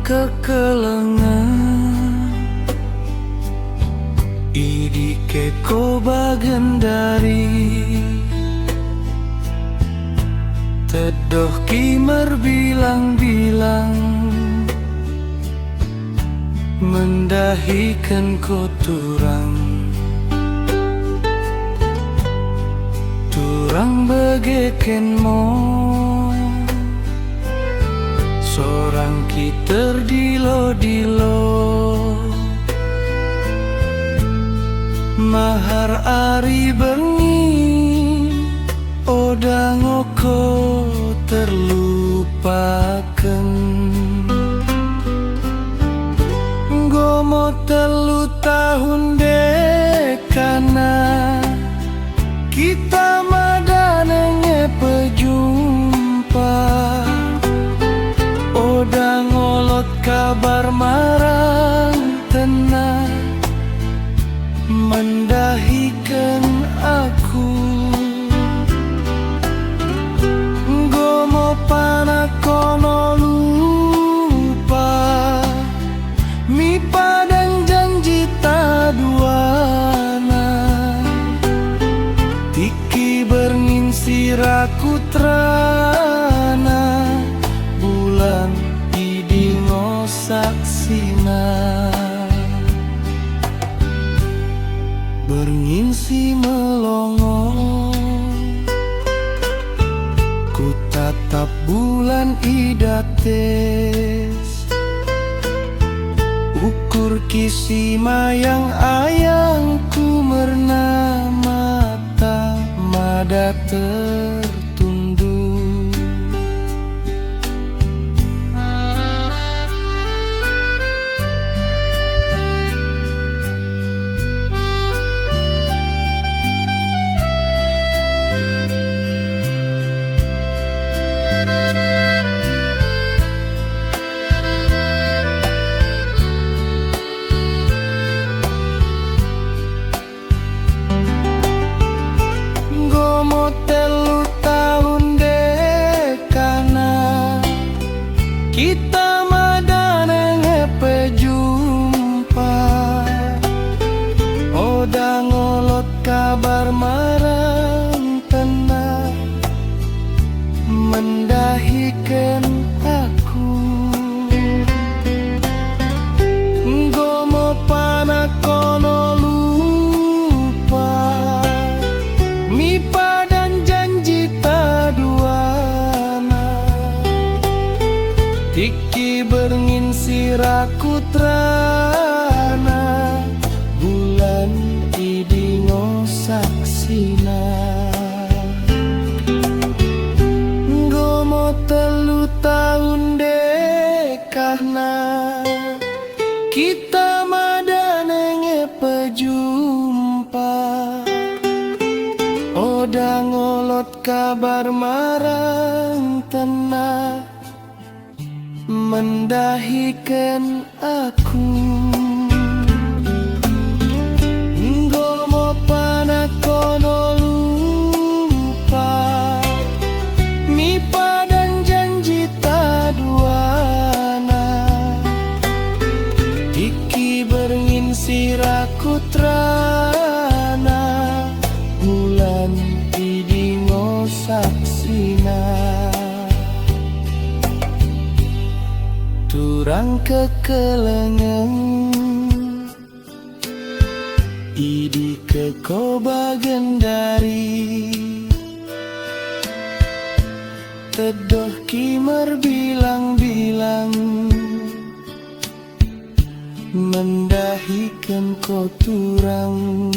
kekelengan idike ko bagendari tedoh kimer bilang-bilang mendahikan ko turang begeken mo seorang kita dilo-dilo mahar ari bengi odang oko terlupakan gomo telu tahun dekana kita madanenge pejumpa odang olot kabar marang tenang mendahikan aku gomo panakono lupa mi padang janji taduana tiki berngin siraku trana bulan idingo saksina berngin si melongo ku tatap bulan idates ukur kisi mayang ayangku merna mata mada tertunduk telu tahun dekana kita madanenge pejumpa odang olot kabar marang tenang mendahikan aku gomo panakono lupa mi padan janji taduana tiki berngin siraku trana bulan idingo saksina gomo telu tahun dekahna kita madanenge pejumpa odang olot kabar marang tenang mendahikan aku gomo panakono lupa mi padan janji taduana tiki berngin siraku trana bulan idingo saksina turang kekelengan idike ko bagendari tedoh kimer bilang-bilang mendahikan ko turang